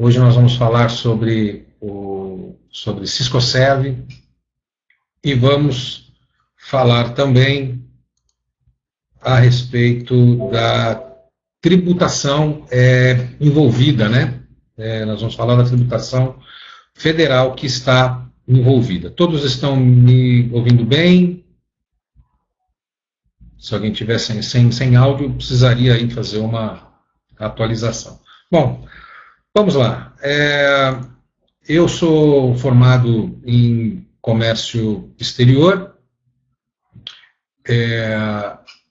Hoje nós vamos falar sobre Ciscoserv e vamos falar também a respeito da tributação envolvida, né? Nós vamos falar da tributação federal que está envolvida. Todos estão me ouvindo bem? Se alguém tiver sem áudio, precisaria aí fazer uma atualização. Bom, vamos lá. Eu sou formado em comércio exterior.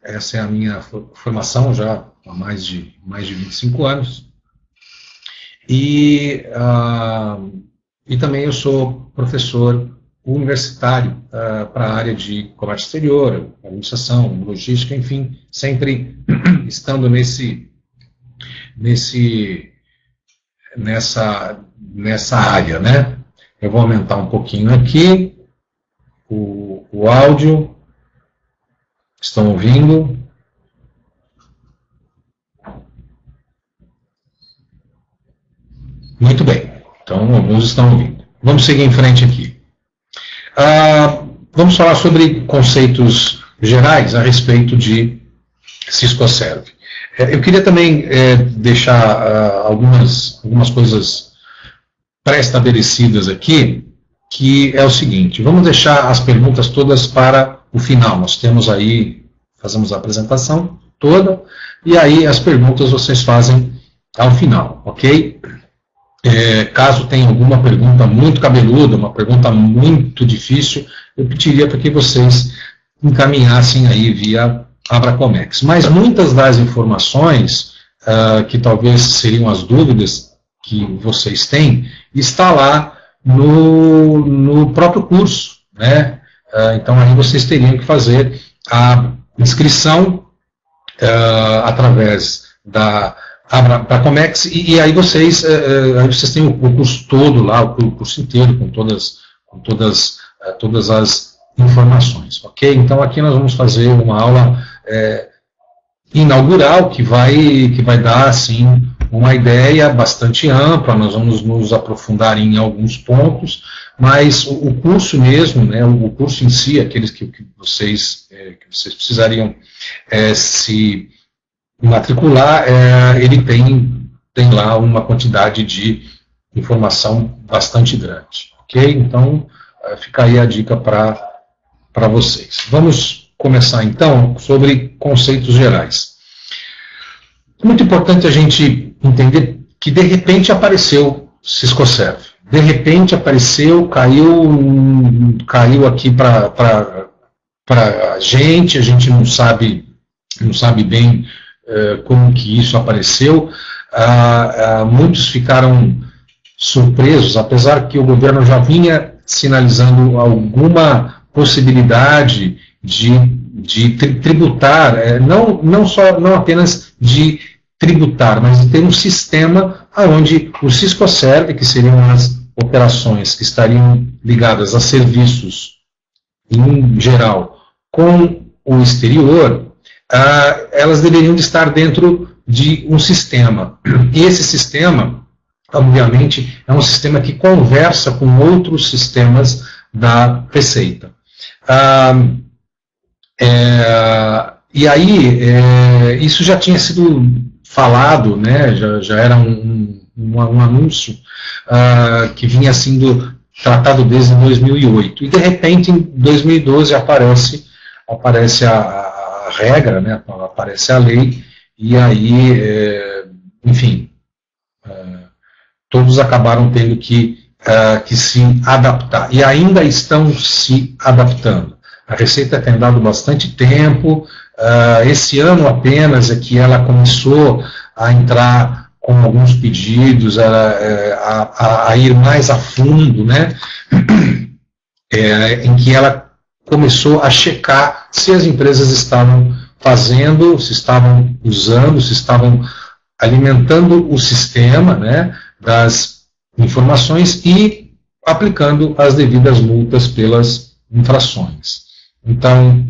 Essa é a minha formação já há mais de 25 anos. E também eu sou professor universitário para a área de comércio exterior, administração, logística, enfim, sempre estando nessa área, né? Eu vou aumentar um pouquinho aqui o áudio. Estão ouvindo? Muito bem. Então, alguns estão ouvindo. Vamos seguir em frente aqui. Vamos falar sobre conceitos gerais a respeito de Ciscoserv. Eu queria também deixar algumas coisas pré-estabelecidas aqui, que é o seguinte: vamos deixar as perguntas todas para o final. Nós temos aí, fazemos a apresentação toda, e aí as perguntas vocês fazem ao final, ok? Caso tenha alguma pergunta muito cabeluda, uma pergunta muito difícil, eu pediria para que vocês encaminhassem aí via Abracomex. Mas muitas das informações, que talvez seriam as dúvidas que vocês têm, está lá no próprio curso, né? Então aí vocês teriam que fazer a inscrição através da Abracomex, e aí vocês têm o curso todo lá, o curso inteiro, com todas as informações, ok? Então aqui nós vamos fazer uma aula inaugural que vai dar, assim, uma ideia bastante ampla. Nós vamos nos aprofundar em alguns pontos, mas o curso mesmo, né, o curso em si, aqueles que vocês precisariam se matricular, ele tem lá uma quantidade de informação bastante grande, ok? Então, fica aí a dica para vocês. Vamos começar, então, sobre conceitos gerais. Muito importante a gente entender que, de repente, apareceu Ciscoserv. De repente, apareceu, caiu aqui para a gente não sabe bem como que isso apareceu. Muitos ficaram surpresos, apesar que o governo já vinha sinalizando alguma possibilidade de tributar, não apenas de tributar, mas de ter um sistema onde o Ciscoserv, que seriam as operações que estariam ligadas a serviços em geral com o exterior, elas deveriam estar dentro de um sistema. E esse sistema, obviamente, é um sistema que conversa com outros sistemas da Receita. E aí, isso já tinha sido falado, né, já era um anúncio que vinha sendo tratado desde 2008. E, de repente, em 2012 aparece a regra, né, aparece a lei, e aí, enfim, todos acabaram tendo que se adaptar, e ainda estão se adaptando. A Receita tem dado bastante tempo, esse ano apenas é que ela começou a entrar com alguns pedidos, a ir mais a fundo, né, em que ela começou a checar se as empresas estavam fazendo, se estavam usando, se estavam alimentando o sistema, né, das informações e aplicando as devidas multas pelas infrações. Então,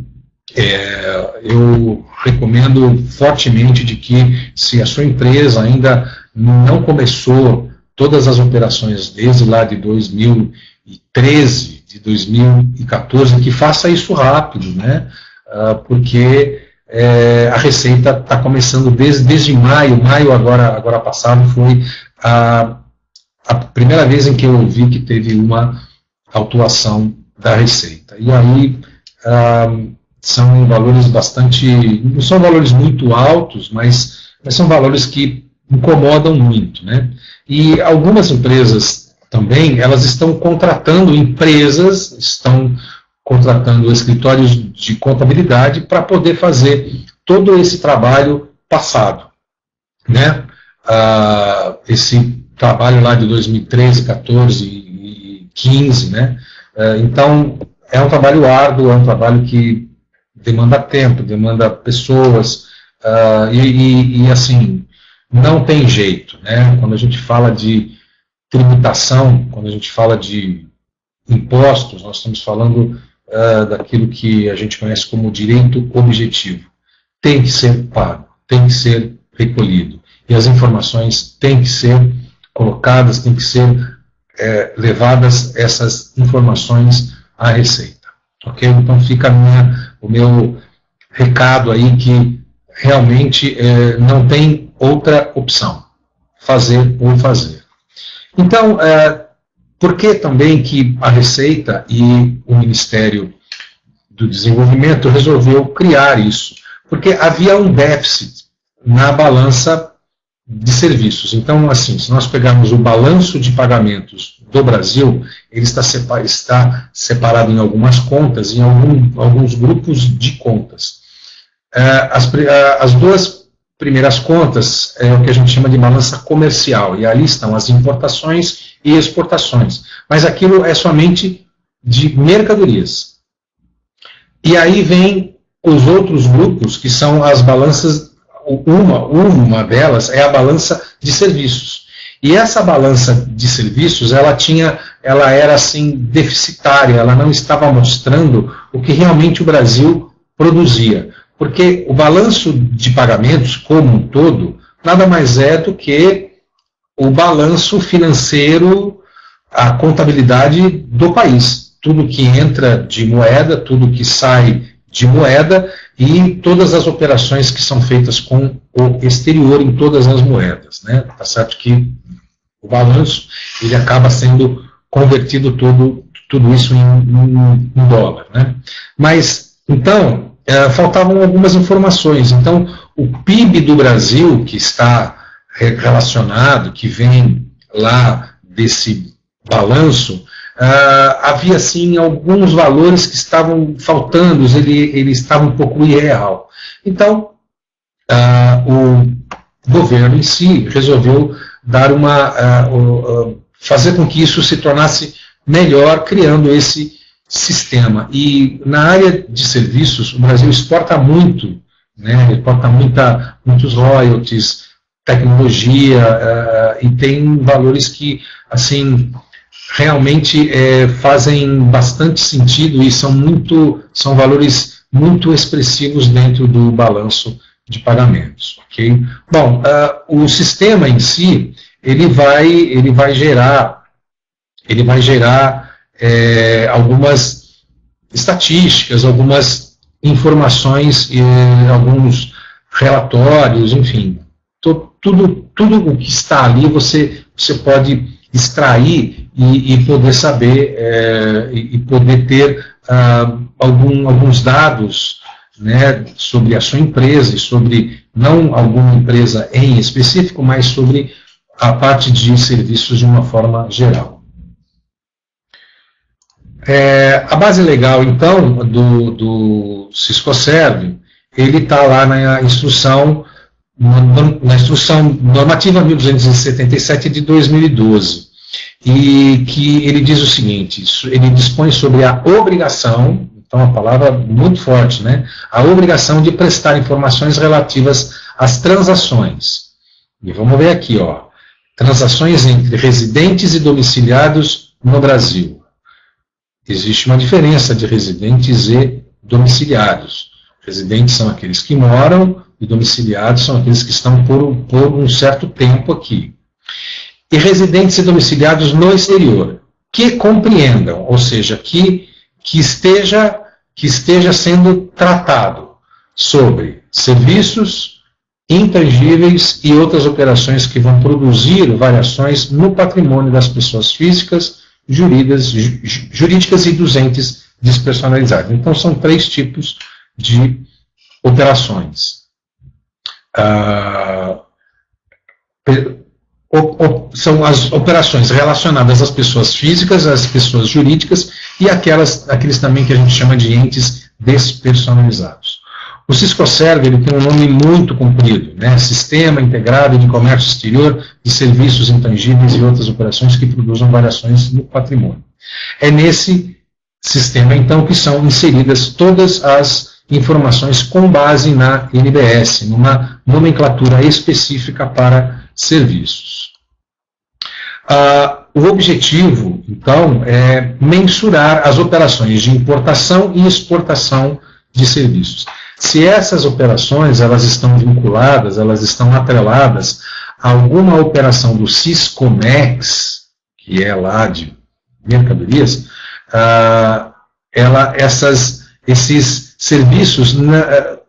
eu recomendo fortemente de que, se a sua empresa ainda não começou todas as operações desde lá de 2013, de 2014, que faça isso rápido, né? Porque a Receita está começando desde maio agora passado foi a primeira vez em que eu vi que teve uma autuação da Receita. E aí são valores não são valores muito altos, mas são valores que incomodam muito, né? E algumas empresas também, elas estão contratando escritórios de contabilidade para poder fazer todo esse trabalho passado, né? Esse trabalho lá de 2013, 14 e 15, né? Então, é um trabalho árduo, é um trabalho que demanda tempo, demanda pessoas, e assim, não tem jeito, né? Quando a gente fala de tributação, quando a gente fala de impostos, nós estamos falando daquilo que a gente conhece como direito objetivo. Tem que ser pago, tem que ser recolhido. E as informações têm que ser colocadas, têm que ser levadas essas informações à Receita. Ok? Então fica o meu recado aí que realmente não tem outra opção. Fazer ou fazer. Então, por que também que a Receita e o Ministério do Desenvolvimento resolveu criar isso? Porque havia um déficit na balança de serviços. Então, assim, se nós pegarmos o balanço de pagamentos do Brasil, ele está separado em algumas contas, em alguns grupos de contas. As duas primeiras contas é o que a gente chama de balança comercial, e ali estão as importações e exportações. Mas aquilo é somente de mercadorias. E aí vem os outros grupos, que são as balanças, uma delas é a balança de serviços. E essa balança de serviços, ela era assim deficitária, ela não estava mostrando o que realmente o Brasil produzia. Porque o balanço de pagamentos, como um todo, nada mais é do que o balanço financeiro, a contabilidade do país. Tudo que entra de moeda, tudo que sai de moeda e todas as operações que são feitas com o exterior em todas as moedas, né? Tá certo que o balanço ele acaba sendo convertido tudo isso em dólar, né? Mas, então, faltavam algumas informações. Então, o PIB do Brasil, que está relacionado, que vem lá desse balanço, havia, sim, alguns valores que estavam faltando, ele estava um pouco irreal. Então, o governo em si resolveu dar fazer com que isso se tornasse melhor, criando esse sistema. E na área de serviços, o Brasil exporta muito, né, exporta muitos royalties, tecnologia, e tem valores que, assim, realmente fazem bastante sentido e são valores muito expressivos dentro do balanço de pagamentos. Okay? Bom, o sistema em si, ele vai gerar algumas estatísticas, algumas informações, alguns relatórios, enfim, tudo o que está ali você pode extrair e poder saber e poder ter alguns dados, né, sobre a sua empresa e sobre, não alguma empresa em específico, mas sobre a parte de serviços de uma forma geral. A base legal, então, do Siscoserv, ele está lá na instrução normativa 1277 de 2012, e que ele diz o seguinte: ele dispõe sobre a obrigação, então uma palavra muito forte, né? A obrigação de prestar informações relativas às transações. E vamos ver aqui, ó, transações entre residentes e domiciliados no Brasil. Existe uma diferença de residentes e domiciliados. Residentes são aqueles que moram e domiciliados são aqueles que estão por um certo tempo aqui. e residentes e domiciliados no exterior, que compreendam, ou seja, que esteja sendo tratado sobre serviços intangíveis e outras operações que vão produzir variações no patrimônio das pessoas físicas, jurídicas e dos entes despersonalizados. Então, são 3 tipos de operações. São as operações relacionadas às pessoas físicas, às pessoas jurídicas e aqueles também que a gente chama de entes despersonalizados. O Siscoserv ele tem um nome muito comprido, né? Sistema Integrado de Comércio Exterior de Serviços Intangíveis e outras operações que produzam variações no patrimônio. É nesse sistema, então, que são inseridas todas as informações com base na NBS, numa nomenclatura específica para serviços. O objetivo, então, é mensurar as operações de importação e exportação de serviços. Se essas operações elas estão vinculadas, elas estão atreladas a alguma operação do Siscomex, que é lá de mercadorias, esses serviços,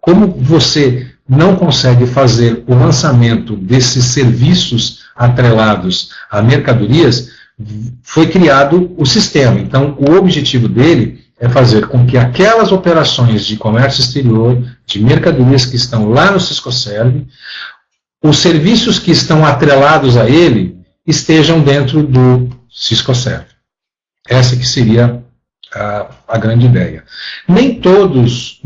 como você não consegue fazer o lançamento desses serviços atrelados a mercadorias, foi criado o sistema. Então, o objetivo dele é fazer com que aquelas operações de comércio exterior, de mercadorias que estão lá no Siscoserv, os serviços que estão atrelados a ele, estejam dentro do Siscoserv. Essa que seria a grande ideia. Nem todos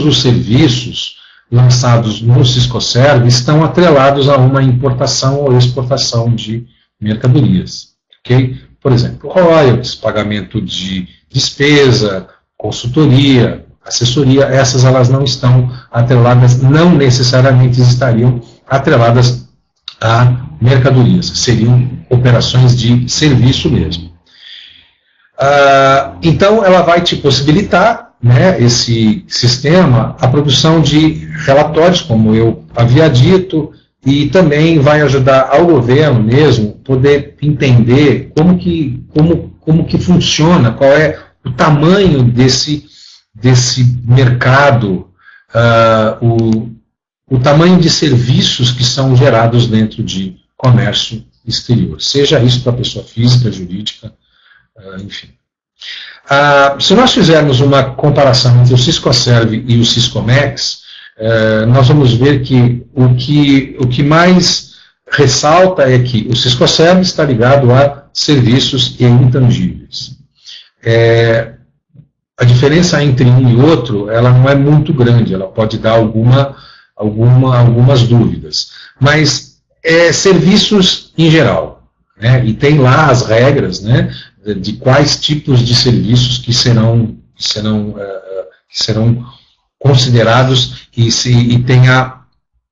os serviços lançados no Siscoserv estão atrelados a uma importação ou exportação de mercadorias. Okay? Por exemplo, royalties, pagamento de despesa, consultoria, assessoria, essas elas não estão atreladas, não necessariamente estariam atreladas a mercadorias, seriam operações de serviço mesmo. Então, ela vai te possibilitar, né, esse sistema, a produção de relatórios, como eu havia dito, e também vai ajudar ao governo mesmo poder entender como que funciona, qual é o tamanho desse mercado, o tamanho de serviços que são gerados dentro de comércio exterior, seja isso para pessoa física, jurídica, enfim. Se nós fizermos uma comparação entre o Siscoserv e o Siscomex, nós vamos ver que o que mais ressalta é que o Siscoserv está ligado a serviços e intangíveis. A diferença entre um e outro, ela não é muito grande, ela pode dar algumas dúvidas, mas serviços em geral, né, e tem lá as regras, né, de quais tipos de serviços que serão considerados e tem a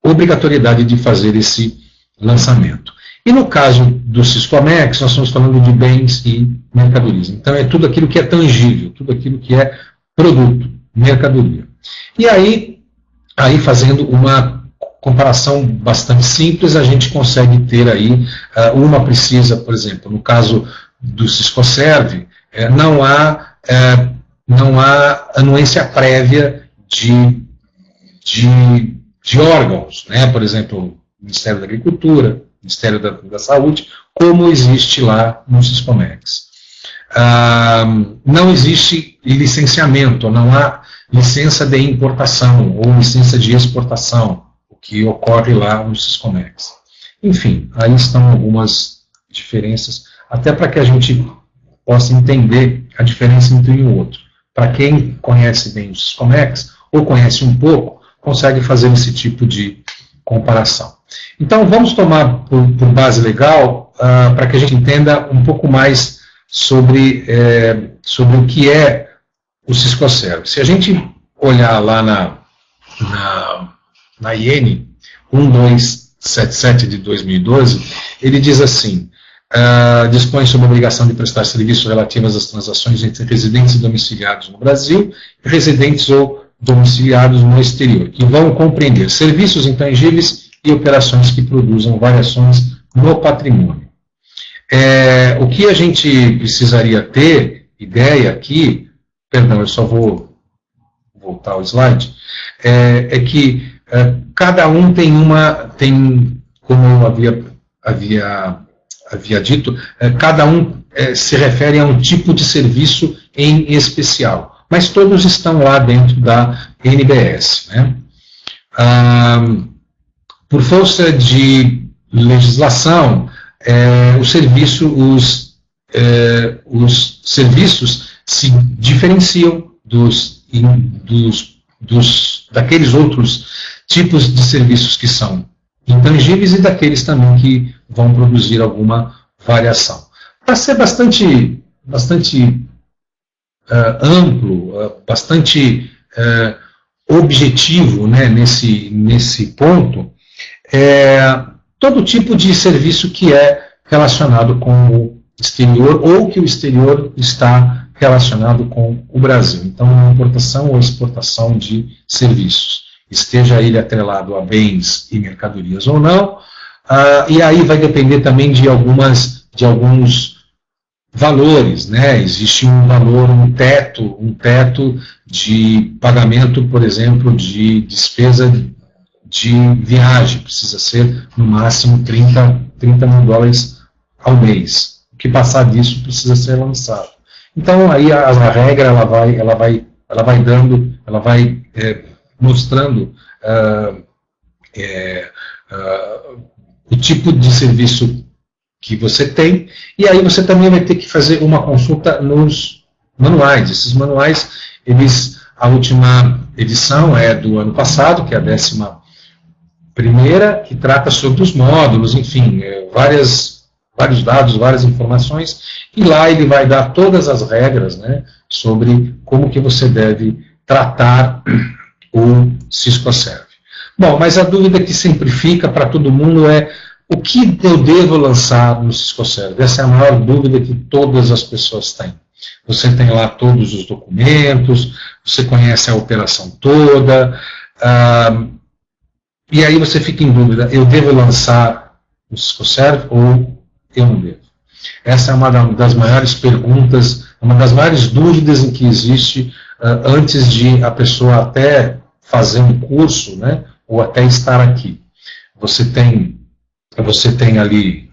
obrigatoriedade de fazer esse lançamento. E no caso do Siscomex, nós estamos falando de bens e mercadorias. Então, é tudo aquilo que é tangível, tudo aquilo que é produto, mercadoria. E aí fazendo uma comparação bastante simples, a gente consegue ter aí, uma precisa, por exemplo, no caso do Siscoserv, não há anuência prévia de órgãos, né? Por exemplo, Ministério da Agricultura, Ministério da Saúde, como existe lá no Siscomex. Não existe licenciamento, não há licença de importação ou licença de exportação, o que ocorre lá no Siscomex. Enfim, aí estão algumas diferenças, até para que a gente possa entender a diferença entre um e o outro. Para quem conhece bem o Siscomex, ou conhece um pouco, consegue fazer esse tipo de comparação. Então, vamos tomar por base legal, para que a gente entenda um pouco mais sobre o que é o Siscoserv. Se a gente olhar lá na IN 1277 de 2012, ele diz assim: dispõe sobre a obrigação de prestar serviços relativos às transações entre residentes e domiciliados no Brasil e residentes ou domiciliados no exterior, que vão compreender serviços intangíveis e operações que produzam variações no patrimônio. O que a gente precisaria ter ideia aqui, perdão, eu só vou voltar ao slide, é que cada um tem como eu havia dito, cada um se refere a um tipo de serviço em especial, mas todos estão lá dentro da NBS, né? Por força de legislação, os serviços se diferenciam daqueles outros tipos de serviços que são intangíveis e daqueles também que vão produzir alguma variação. Para ser bastante amplo, bastante objetivo, né, nesse ponto, todo tipo de serviço que é relacionado com o exterior ou que o exterior está relacionado com o Brasil. Então, importação ou exportação de serviços, esteja ele atrelado a bens e mercadorias ou não, e aí vai depender também de alguns valores, né? Existe um valor, um teto de pagamento, por exemplo, de despesa de viagem, precisa ser no máximo 30 mil dólares ao mês. O que passar disso precisa ser lançado. Então aí a regra ela vai mostrando o tipo de serviço que você tem, e aí você também vai ter que fazer uma consulta nos manuais. Esses manuais, a última edição é do ano passado, que é a 11ª, que trata sobre os módulos, enfim, vários dados, várias informações, e lá ele vai dar todas as regras, né, sobre como que você deve tratar o Ciscoserv. Bom, mas a dúvida que sempre fica para todo mundo é: o que eu devo lançar no Ciscoserv? Essa é a maior dúvida que todas as pessoas têm. Você tem lá todos os documentos, você conhece a operação toda, e aí você fica em dúvida: eu devo lançar no Ciscoserv ou eu não devo? Essa é uma das maiores perguntas, uma das maiores dúvidas em que existe antes de a pessoa até fazer um curso, né, ou até estar aqui. Você tem ali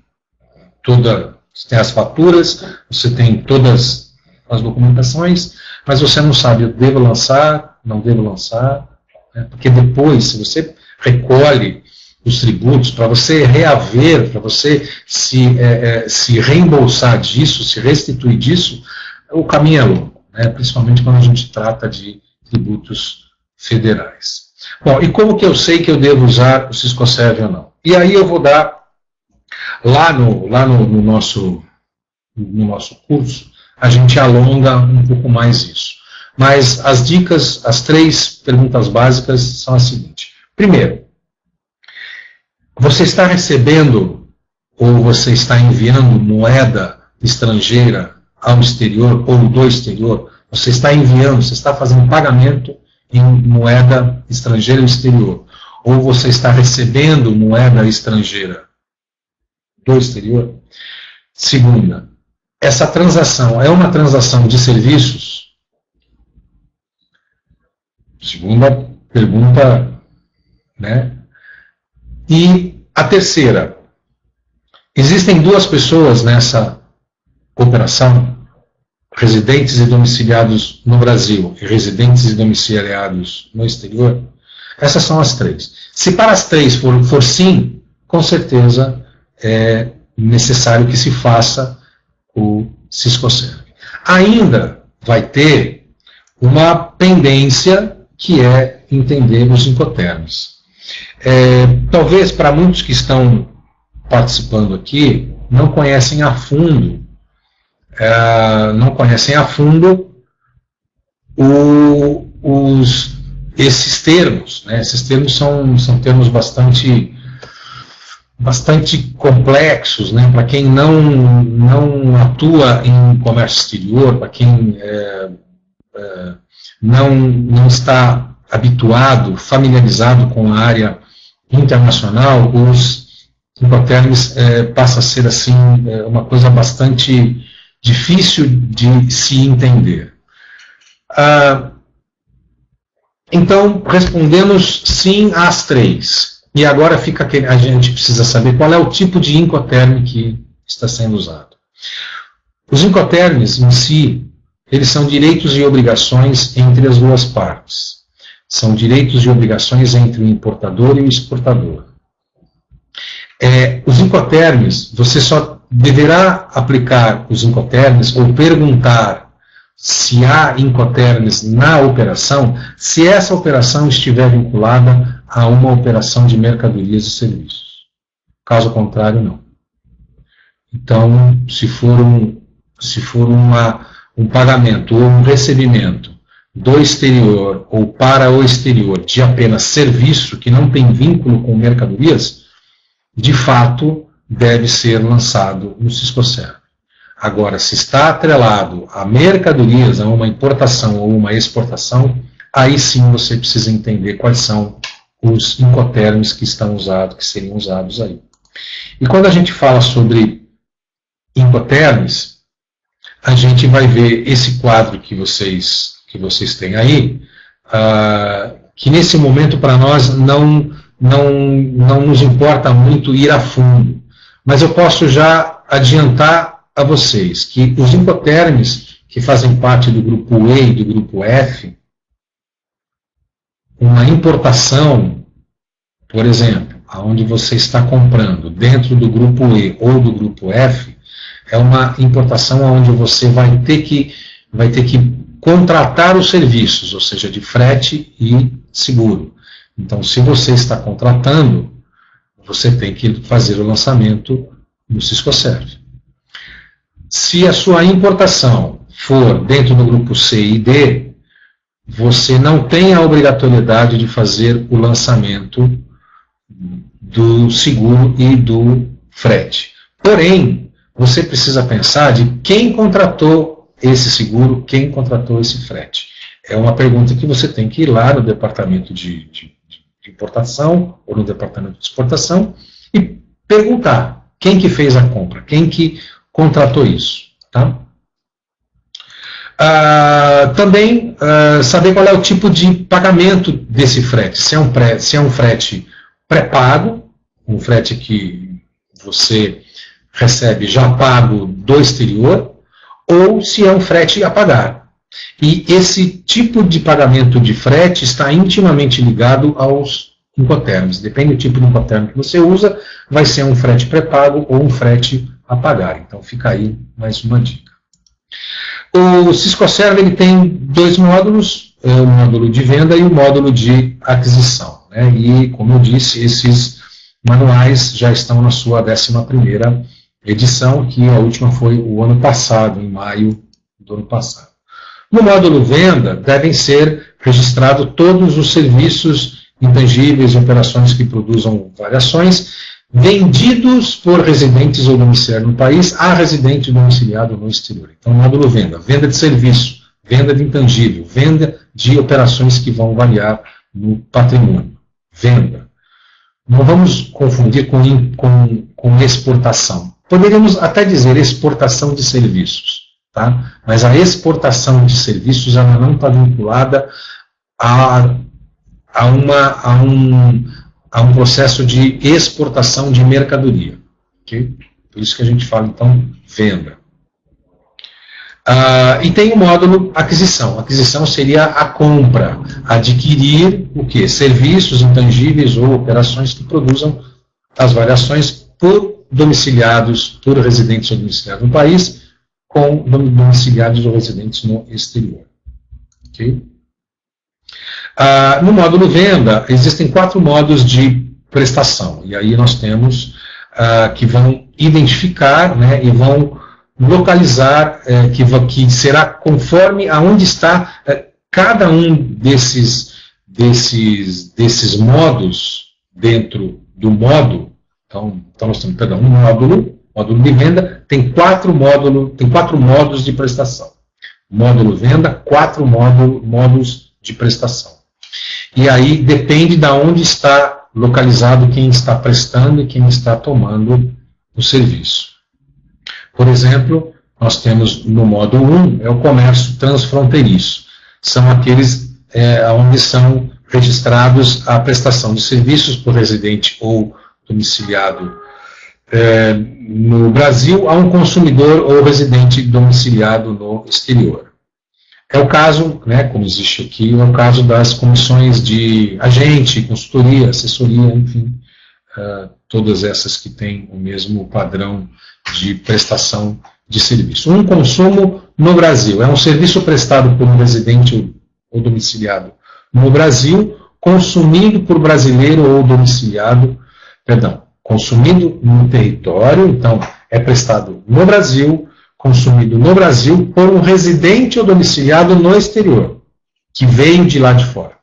você tem as faturas, você tem todas as documentações, mas você não sabe: eu devo lançar, não devo lançar, né? Porque depois, se você recolhe os tributos, para você reaver, para você se reembolsar disso, se restituir disso, o caminho é longo, né? Principalmente quando a gente trata de tributos federais. Bom, e como que eu sei que eu devo usar o Ciscoserv ou não? E aí eu vou dar, lá no nosso curso, a gente alonga um pouco mais isso. Mas as dicas, as 3 perguntas básicas são as seguintes. Primeiro, você está recebendo ou você está enviando moeda estrangeira ao exterior ou do exterior? Você está enviando, você está fazendo pagamento em moeda estrangeira ao exterior? Ou você está recebendo moeda estrangeira do exterior? Segunda, essa transação é uma transação de serviços? Segunda pergunta, né? E a terceira, existem 2 pessoas nessa operação, residentes e domiciliados no Brasil e residentes e domiciliados no exterior? Essas são as 3. Se para as 3 for sim, com certeza é necessário que se faça o Ciscoserv. Ainda vai ter uma pendência, que é entender os Incoterms. Talvez para muitos que estão participando aqui não conhecem a fundo esses termos, né? Esses termos são termos bastante complexos, né? Para quem não atua em comércio exterior, para quem não está habituado, familiarizado com a área internacional, Incoterms passa a ser assim uma coisa bastante difícil de se entender. Então, respondemos sim às 3. E agora a gente precisa saber qual é o tipo de Incoterm que está sendo usado. Os Incoterms em si, eles são direitos e obrigações entre as duas partes. São direitos e obrigações entre o importador e o exportador. Os Incoterms, você só deverá aplicar os Incoterms ou perguntar se há Incoterms na operação, se essa operação estiver vinculada a uma operação de mercadorias e serviços. Caso contrário, não. Então, se for um pagamento ou um recebimento do exterior ou para o exterior de apenas serviço que não tem vínculo com mercadorias, de fato, deve ser lançado no Ciscoserv. Agora, se está atrelado a mercadorias, a uma importação ou uma exportação, aí sim você precisa entender quais são os Incoterms que estão usados, que seriam usados aí. E quando a gente fala sobre Incoterms, a gente vai ver esse quadro que vocês têm aí, que nesse momento para nós não nos importa muito ir a fundo, mas eu posso já adiantar a vocês que os Incoterms que fazem parte do grupo E e do grupo F, uma importação, por exemplo, onde você está comprando dentro do grupo E ou do grupo F, é uma importação onde você vai ter que contratar os serviços, ou seja, de frete e seguro. Então, se você está contratando, você tem que fazer o lançamento no Ciscoserv. Se a sua importação for dentro do grupo C e D, você não tem a obrigatoriedade de fazer o lançamento do seguro e do frete. Porém, você precisa pensar de quem contratou esse seguro, quem contratou esse frete. É uma pergunta que você tem que ir lá no departamento de importação ou no departamento de exportação e perguntar quem que fez a compra, quem que contratou isso. Tá? Também saber qual é o tipo de pagamento desse frete. Se é um frete pré-pago, um frete que você recebe já pago do exterior, ou se é um frete a pagar. E esse tipo de pagamento de frete está intimamente ligado aos Incoterms. Depende do tipo de Incoterm que você usa, vai ser um frete pré-pago ou um frete a pagar. Então fica aí mais uma dica. O Ciscoserv ele tem 2 módulos, o módulo de venda e o módulo de aquisição. Né? E, como eu disse, esses manuais já estão na sua 11ª edição, que a última foi o ano passado, em maio do ano passado. No módulo venda, devem ser registrados todos os serviços intangíveis e operações que produzam variações, vendidos por residentes ou domiciliados no país a residente domiciliado no exterior. Então, módulo venda, venda de serviço, venda de intangível, venda de operações que vão variar no patrimônio. Venda. Não vamos confundir com exportação. Poderíamos até dizer exportação de serviços, tá? Mas a exportação de serviços ela não está vinculada a um processo de exportação de mercadoria. Okay? Por isso que a gente fala, então, venda. E tem o módulo aquisição. Aquisição seria a compra, adquirir o quê? Serviços intangíveis ou operações que produzam as variações por domiciliados, por residentes ou domiciliados no país, com domiciliados ou residentes no exterior. Okay? No módulo venda, existem 4 modos de prestação. E aí nós temos que vão identificar, né, e vão localizar, que será conforme aonde está cada um desses modos dentro do módulo. Então nós temos, perdão, um módulo de venda, tem 4 modos de prestação. Módulo venda, 4 módulos de prestação. E aí depende de onde está localizado quem está prestando e quem está tomando o serviço. Por exemplo, nós temos no módulo 1, é o comércio transfronteiriço. São aqueles onde são registrados a prestação de serviços por residente ou domiciliado no Brasil a um consumidor ou residente domiciliado no exterior. É o caso, né, como existe aqui, é o caso das comissões de agente, consultoria, assessoria, enfim, todas essas que têm o mesmo padrão de prestação de serviço. Um consumo no Brasil é um serviço prestado por um residente ou domiciliado no Brasil, consumido por brasileiro ou domiciliado, consumido no território, então é prestado no Brasil, consumido no Brasil por um residente ou domiciliado no exterior, que veio de lá de fora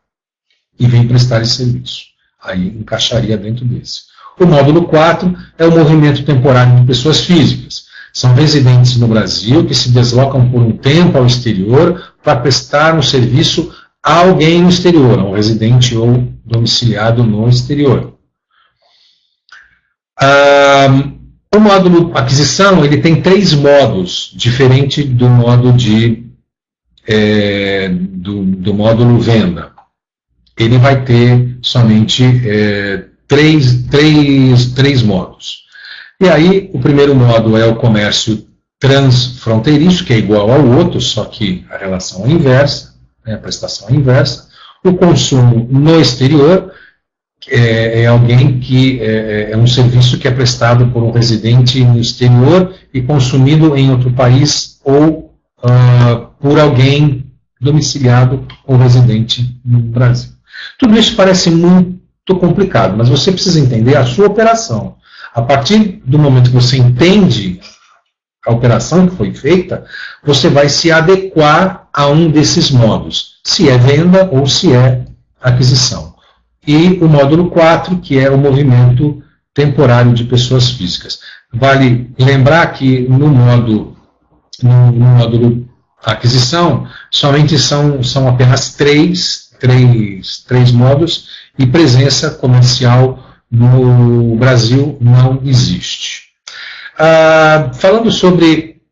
e vem prestar esse serviço. Aí encaixaria dentro desse. O módulo 4 é o movimento temporário de pessoas físicas. São residentes no Brasil que se deslocam por um tempo ao exterior para prestar um serviço a alguém no exterior, a um residente ou domiciliado no exterior. O módulo aquisição, ele tem 3 modos, diferente do modo do módulo venda. Ele vai ter somente 3 modos. E aí, o primeiro modo é o comércio transfronteiriço, que é igual ao outro, só que a relação é inversa, né, a prestação é inversa. O consumo no exterior é alguém que é um serviço que é prestado por um residente no exterior e consumido em outro país ou por alguém domiciliado ou residente no Brasil. Tudo isso parece muito complicado, mas você precisa entender a sua operação. A partir do momento que você entende a operação que foi feita, você vai se adequar a um desses modos, se é venda ou se é aquisição. E o módulo 4, que é o movimento temporário de pessoas físicas. Vale lembrar que no módulo aquisição, somente são apenas três modos, e presença comercial no Brasil não existe. Falando sobre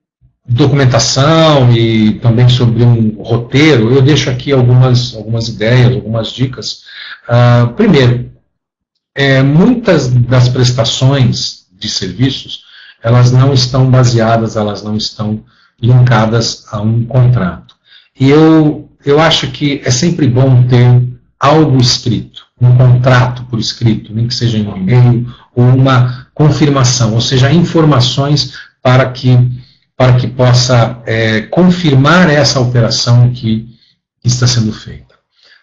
documentação e também sobre um roteiro, eu deixo aqui algumas ideias, algumas dicas. Primeiro, muitas das prestações de serviços, elas não estão baseadas, elas não estão linkadas a um contrato. E eu acho que é sempre bom ter algo escrito, um contrato por escrito, nem que seja em um e-mail, ou uma confirmação, ou seja, informações para que possa confirmar essa operação que está sendo feita.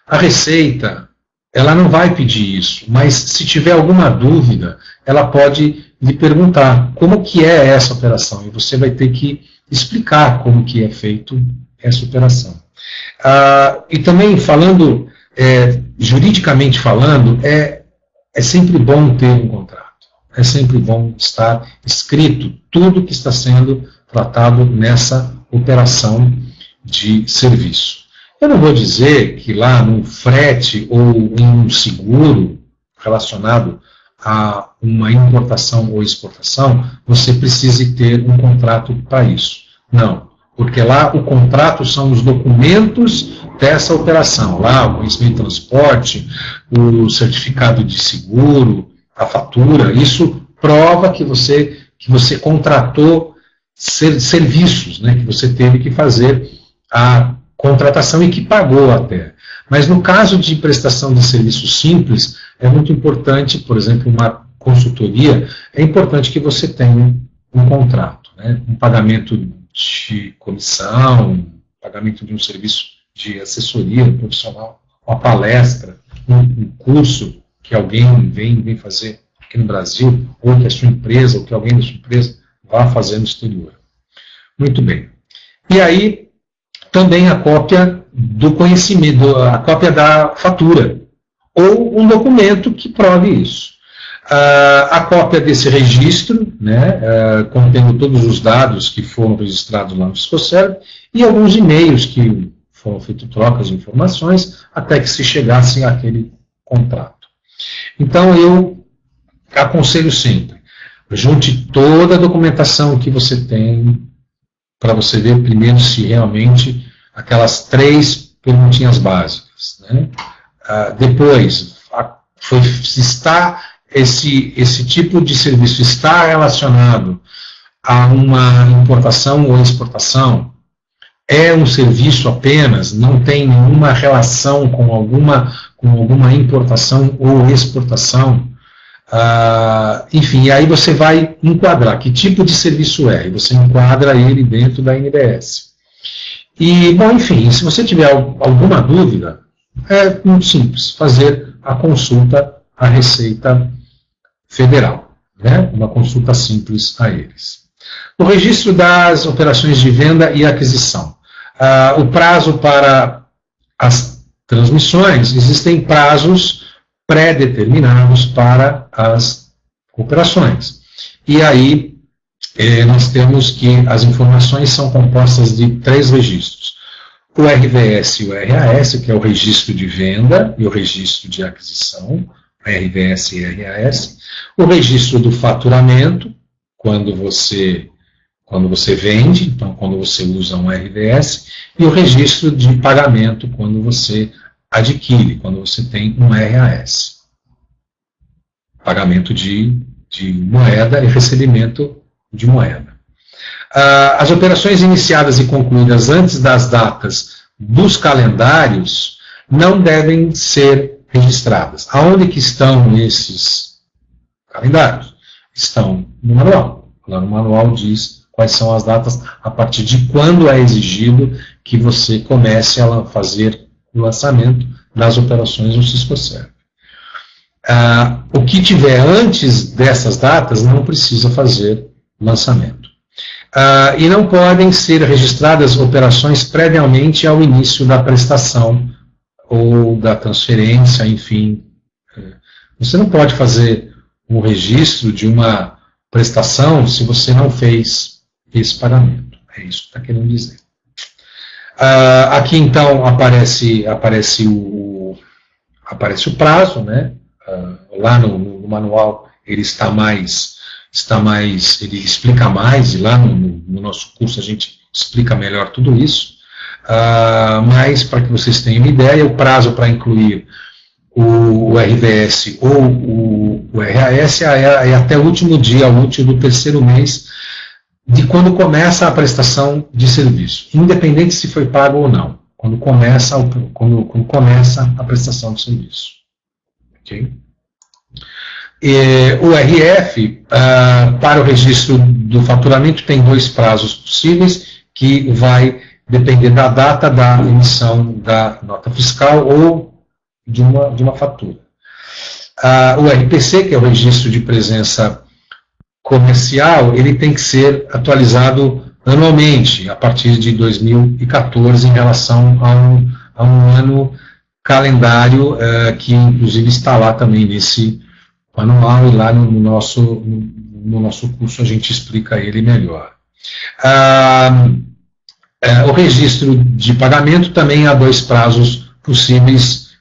A Receita, ela não vai pedir isso, mas se tiver alguma dúvida, ela pode lhe perguntar como que é essa operação, e você vai ter que explicar como que é feito essa operação. E também falando, juridicamente falando, é sempre bom ter um contrato, é sempre bom estar escrito tudo que está sendo tratado nessa operação de serviço. Eu não vou dizer que lá num frete ou em um seguro relacionado a uma importação ou exportação, você precise ter um contrato para isso. Não, porque lá o contrato são os documentos dessa operação. Lá o conhecimento de transporte, o certificado de seguro, a fatura, isso prova que você contratou serviços, né, que você teve que fazer a contratação e que pagou até. Mas no caso de prestação de serviço simples, é muito importante, por exemplo, uma consultoria, é importante que você tenha um contrato, né, um pagamento de comissão, pagamento de um serviço de assessoria profissional, uma palestra, um curso que alguém vem fazer aqui no Brasil, ou que a sua empresa, ou que alguém da sua empresa vá fazer no exterior. Muito bem. E aí, também a cópia do conhecimento, a cópia da fatura, ou um documento que prove isso. A cópia desse registro, né, contendo todos os dados que foram registrados lá no Fiscoserv, e alguns e-mails que foram feitas trocas de informações, até que se chegasse àquele contrato. Então, eu aconselho sempre, junte toda a documentação que você tem, para você ver primeiro se realmente aquelas 3 perguntinhas básicas, né? Depois, se está esse tipo de serviço está relacionado a uma importação ou exportação, é um serviço apenas, não tem nenhuma relação com alguma importação ou exportação, enfim, aí você vai enquadrar que tipo de serviço é, e você enquadra ele dentro da NBS. E, bom, enfim, se você tiver alguma dúvida, é muito simples, fazer a consulta à Receita Federal, né? Uma consulta simples a eles. O registro das operações de venda e aquisição. O prazo para as transmissões, existem prazos pré-determinados para as operações. E aí, nós temos que as informações são compostas de 3 registros. O RVS e o RAS, que é o registro de venda e o registro de aquisição, RVS e RAS. O registro do faturamento, quando você vende, então quando você usa um RVS, e o registro de pagamento, quando você adquire, quando você tem um RAS. Pagamento de moeda e recebimento de moeda. As operações iniciadas e concluídas antes das datas dos calendários não devem ser registradas. Aonde que estão esses calendários? Estão no manual. Lá no manual diz quais são as datas a partir de quando é exigido que você comece a fazer o lançamento das operações no Ciscoserv. O que tiver antes dessas datas não precisa fazer lançamento. E não podem ser registradas operações previamente ao início da prestação ou da transferência, enfim. Você não pode fazer um registro de uma prestação se você não fez esse pagamento. É isso que está querendo dizer. Aqui, então, aparece o prazo, né? Lá no manual ele ele explica mais, e lá no nosso curso a gente explica melhor tudo isso. Mas, para que vocês tenham uma ideia, o prazo para incluir o RVS ou o RAS é até o último dia útil do 3º mês de quando começa a prestação de serviço, independente se foi pago ou não, quando começa a prestação de serviço. Okay? O RF, para o registro do faturamento, tem 2 prazos possíveis, que vai depender da data da emissão da nota fiscal ou de uma fatura. O RPC, que é o registro de presença comercial, ele tem que ser atualizado anualmente, a partir de 2014, em relação a um ano calendário, que inclusive está lá também nesse manual, e lá no nosso curso a gente explica ele melhor. O registro de pagamento também há 2 prazos possíveis,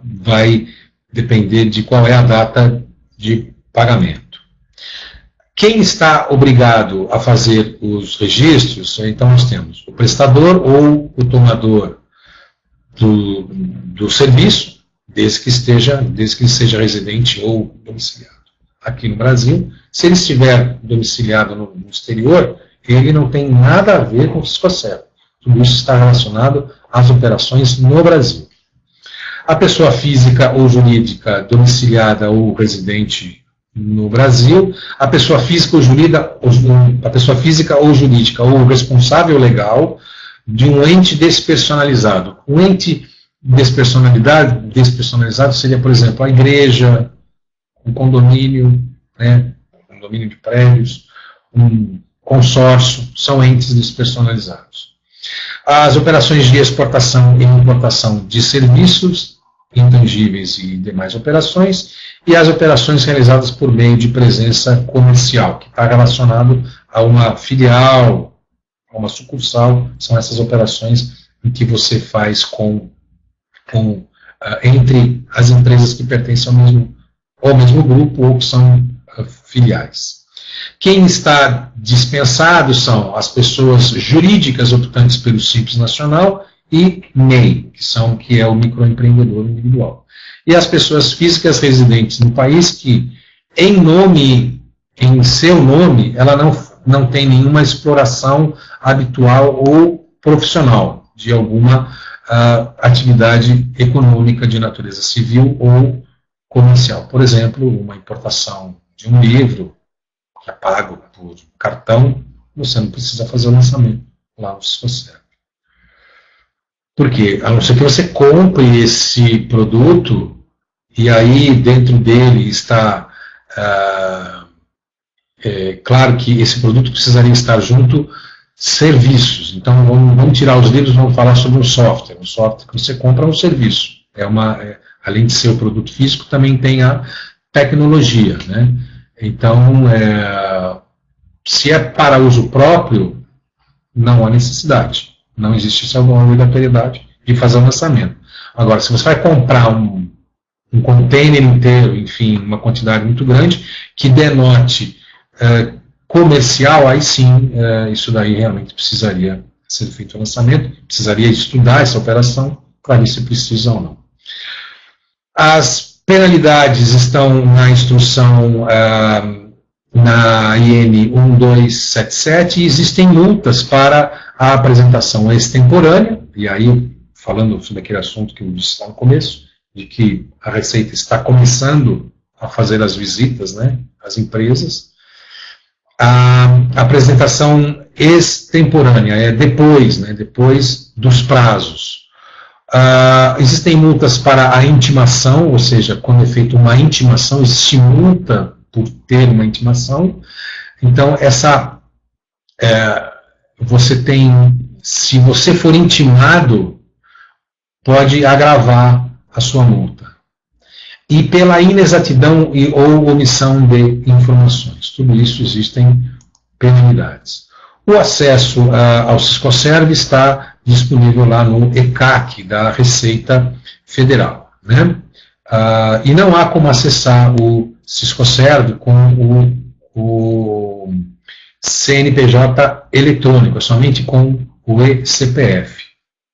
vai depender de qual é a data de pagamento. Quem está obrigado a fazer os registros, então nós temos o prestador ou o tomador do serviço, desde que ele seja residente ou domiciliado aqui no Brasil. Se ele estiver domiciliado no exterior, ele não tem nada a ver com o Ciscoserv. Tudo isso está relacionado às operações no Brasil. A pessoa física ou jurídica domiciliada ou residente no Brasil, a pessoa física ou jurídica ou responsável legal de um ente despersonalizado. Um ente despersonalizado seria, por exemplo, a igreja, um condomínio, né, um condomínio de prédios, um consórcio, são entes despersonalizados. As operações de exportação e importação de serviços intangíveis e demais operações, e as operações realizadas por meio de presença comercial, que está relacionado a uma filial, a uma sucursal, são essas operações em que você faz com entre as empresas que pertencem ao mesmo grupo ou que são filiais. Quem está dispensado são as pessoas jurídicas optantes pelo Simples Nacional e MEI, que é o microempreendedor individual. E as pessoas físicas residentes no país que, em seu nome, ela não tem nenhuma exploração habitual ou profissional de alguma atividade econômica de natureza civil ou comercial. Por exemplo, uma importação de um livro que é pago por cartão, você não precisa fazer o lançamento lá no Ciscoserv. Por quê? A não ser que você compre esse produto e aí dentro dele está... claro que esse produto precisaria estar junto serviços. Então, vamos tirar os livros, vamos falar sobre um software. Um software que você compra é um serviço. Além de ser o produto físico, também tem a tecnologia, né? Então, se é para uso próprio, não há necessidade. Não existe essa obrigatoriedade de fazer o lançamento. Agora, se você vai comprar um container inteiro, enfim, uma quantidade muito grande, que denote comercial, aí sim, isso daí realmente precisaria ser feito o lançamento, precisaria estudar essa operação, para ver se precisa ou não. As penalidades estão na instrução na IN 1277 e existem multas para a apresentação extemporânea, e aí, falando sobre aquele assunto que eu disse lá no começo, de que a Receita está começando a fazer as visitas, né, às empresas. A apresentação extemporânea é depois, né, depois dos prazos. Existem multas para a intimação, ou seja, quando é feita uma intimação, existe multa por ter uma intimação. Então, se você for intimado, pode agravar a sua multa. E pela inexatidão ou omissão de informações. Tudo isso existem penalidades. O acesso ao Ciscoserv está disponível lá no ECAC da Receita Federal, né? E não há como acessar o Ciscoserv com o CNPJ eletrônico, somente com o eCPF,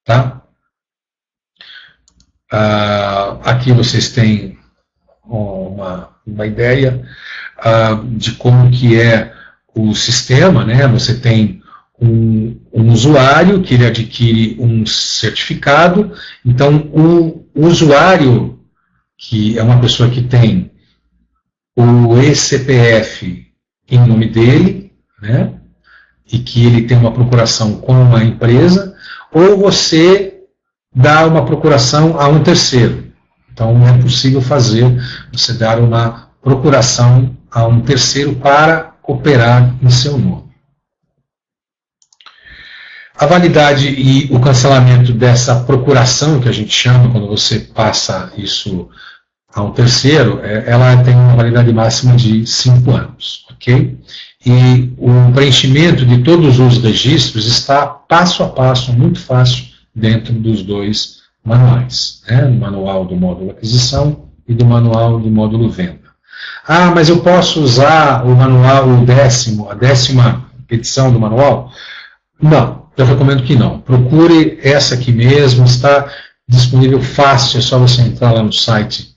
tá? Aqui vocês têm uma ideia de como que é o sistema, né? Você tem um usuário que ele adquire um certificado, então o usuário, que é uma pessoa que tem o eCPF em nome dele, né? E que ele tem uma procuração com uma empresa, ou você dá uma procuração a um terceiro. Então, não é possível você dar uma procuração a um terceiro para operar em seu nome. A validade e o cancelamento dessa procuração, que a gente chama, quando você passa isso a um terceiro, ela tem uma validade máxima de 5 anos, ok? E o preenchimento de todos os registros está passo a passo, muito fácil, dentro dos dois manuais, né? O manual do módulo aquisição e do manual do módulo venda. Mas eu posso usar o manual, a 10ª edição do manual? Não, eu recomendo que não. Procure essa aqui mesmo, está disponível fácil, é só você entrar lá no site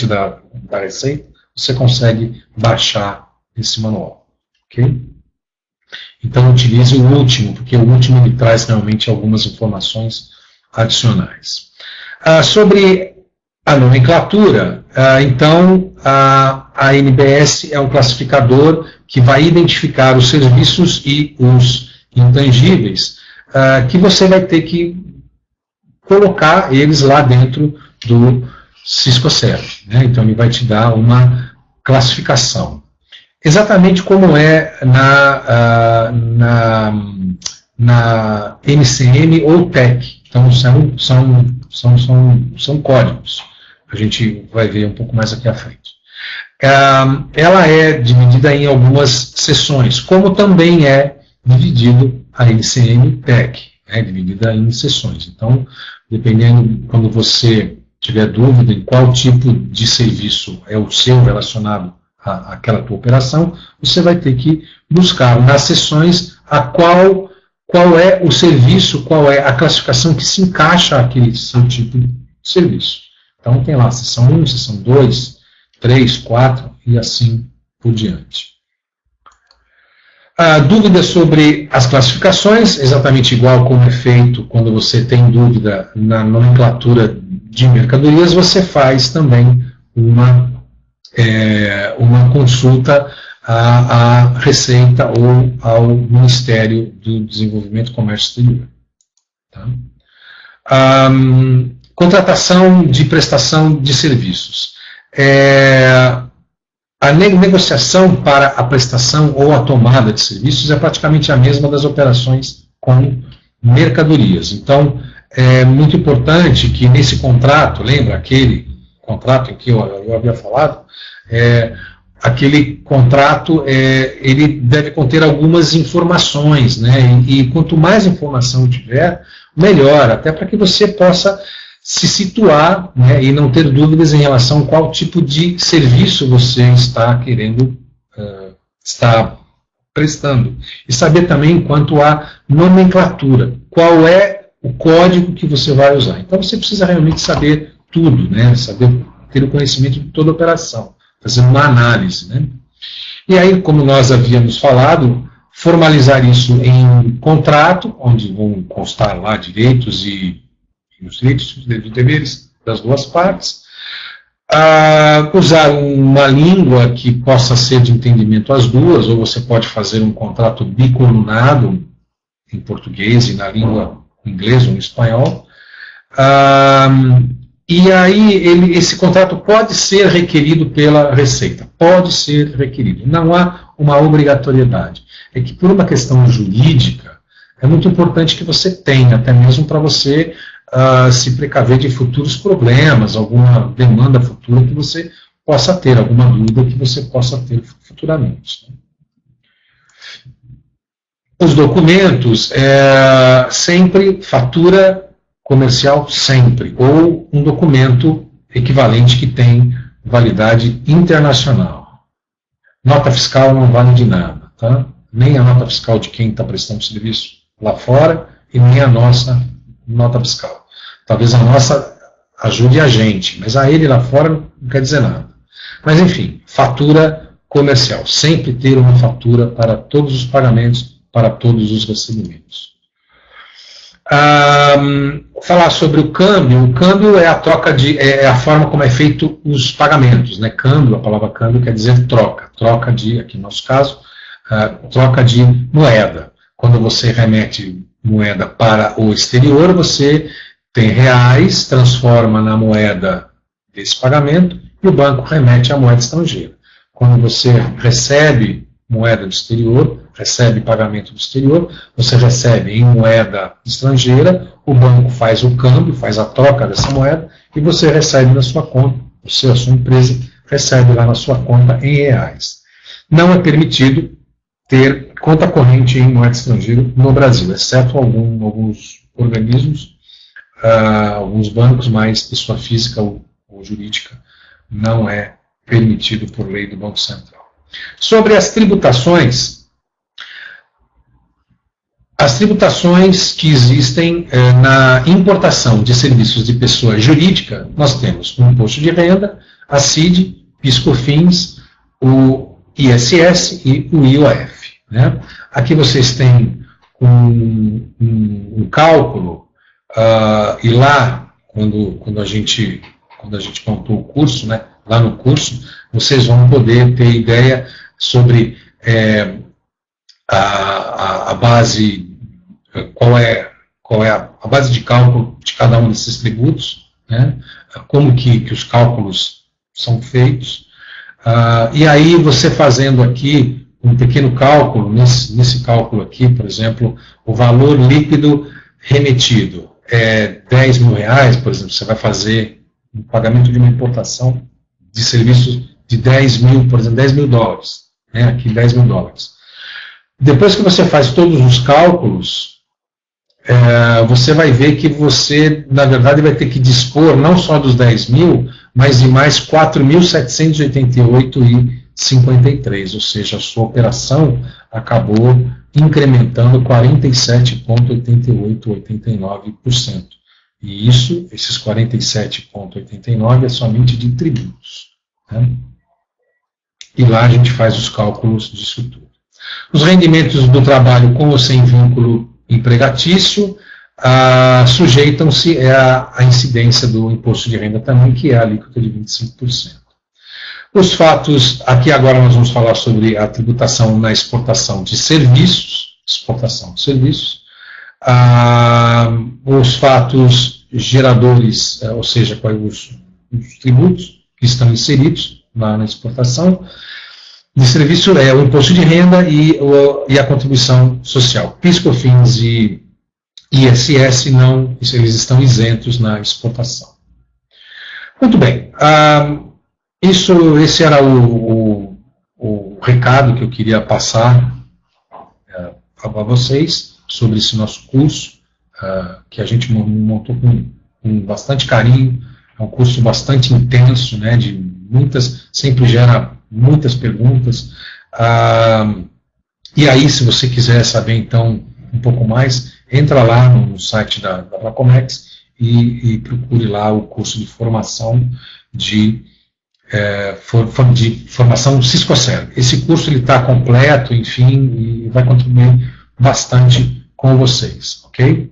da Receita, você consegue baixar esse manual, ok? Então utilize o último, porque o último ele traz realmente algumas informações adicionais. Sobre a nomenclatura, então a NBS é um classificador que vai identificar os serviços e os intangíveis, que você vai ter que colocar eles lá dentro do Ciscoserv, né? Então ele vai te dar uma classificação. Exatamente como é na NCM ou TEC. Então são códigos. A gente vai ver um pouco mais aqui à frente. Ela é dividida em algumas seções, como também é dividido a NCM TEC, dividida em seções. Então, dependendo, quando você tiver dúvida em qual tipo de serviço é o seu relacionado àquela tua operação, você vai ter que buscar nas sessões qual é o serviço, qual é a classificação que se encaixa àquele seu tipo de serviço. Então tem lá sessão 1, sessão 2, 3, 4 e assim por diante. Dúvidas sobre as classificações, exatamente igual como é feito quando você tem dúvida na nomenclatura de mercadorias, você faz também uma consulta à Receita ou ao Ministério do Desenvolvimento e Comércio Exterior. Tá? Contratação de prestação de serviços. A negociação para a prestação ou a tomada de serviços é praticamente a mesma das operações com mercadorias. Então, é muito importante que nesse contrato, lembra aquele contrato em que eu havia falado, aquele contrato ele deve conter algumas informações, né? E quanto mais informação tiver, melhor, até para que você possa se situar, né, e não ter dúvidas em relação a qual tipo de serviço você está querendo, está prestando. E saber também quanto à nomenclatura, qual é o código que você vai usar. Então você precisa realmente saber tudo, né, saber ter o conhecimento de toda a operação, fazer uma análise, né. E aí, como nós havíamos falado, formalizar isso em contrato, onde vão constar lá direitos e os direitos e os deveres das duas partes, usar uma língua que possa ser de entendimento às duas, ou você pode fazer um contrato bicolunado em português e na língua inglesa ou em espanhol, e aí esse contrato pode ser requerido pela Receita, pode ser requerido, não há uma obrigatoriedade. É que por uma questão jurídica, é muito importante que você tenha, até mesmo para você se precaver de futuros problemas, alguma demanda futura que você possa ter, alguma dúvida que você possa ter futuramente. Os documentos, sempre fatura comercial, sempre, ou um documento equivalente que tem validade internacional. Nota fiscal não vale de nada, tá? Nem a nota fiscal de quem está prestando serviço lá fora e nem a nossa nota fiscal. Talvez a nossa ajude a gente, mas a ele lá fora não quer dizer nada. Mas enfim, fatura comercial. Sempre ter uma fatura para todos os pagamentos, para todos os recebimentos. Falar sobre o câmbio é a troca é a forma como é feito os pagamentos, né? Câmbio, a palavra câmbio quer dizer troca de, aqui no nosso caso, troca de moeda. Quando você remete moeda para o exterior, você tem reais, transforma na moeda desse pagamento e o banco remete a moeda estrangeira. Quando você recebe moeda do exterior, recebe pagamento do exterior, você recebe em moeda estrangeira, o banco faz o câmbio, faz a troca dessa moeda e você recebe na sua conta, a sua empresa recebe lá na sua conta em reais. Não é permitido ter conta corrente em moeda estrangeira no Brasil, exceto alguns organismos, alguns bancos, mas pessoa física ou jurídica não é permitido por lei do Banco Central. Sobre as tributações que existem na importação de serviços de pessoa jurídica, nós temos o imposto de renda, a CID, PIS/COFINS, o ISS e o IOF. Né? Aqui vocês têm um cálculo, e lá, quando a gente montou o curso, né, lá no curso, vocês vão poder ter ideia sobre a base, qual é a base de cálculo de cada um desses tributos, né, como que os cálculos são feitos, e aí você fazendo aqui um pequeno cálculo, nesse cálculo aqui, por exemplo, o valor líquido remetido é R$10.000, por exemplo, você vai fazer um pagamento de uma importação de serviços de 10 mil, por exemplo, $10.000, né, aqui $10.000. Depois que você faz todos os cálculos, você vai ver que você, na verdade, vai ter que dispor não só dos 10 mil, mas de mais 4.788,53, ou seja, a sua operação acabou incrementando 47,8889%. E isso, esses 47,89% é somente de tributos, né? E lá a gente faz os cálculos disso tudo. Os rendimentos do trabalho com ou sem vínculo empregatício sujeitam-se à incidência do imposto de renda também, que é a alíquota de 25%. Os fatos, aqui agora nós vamos falar sobre a tributação na exportação de serviços, os fatos geradores, ou seja, quais os tributos que estão inseridos na exportação de serviço, o imposto de renda e a contribuição social. PIS, COFINS e ISS, eles estão isentos na exportação. Muito bem, esse era o recado que eu queria passar a vocês sobre esse nosso curso, que a gente montou com bastante carinho. É um curso bastante intenso, né, sempre gera muitas perguntas. E aí, se você quiser saber, então, um pouco mais, entra lá no site da Bracomex e procure lá o curso de formação de formação Ciscoserv. Esse curso está completo, enfim, e vai contribuir bastante com vocês, ok?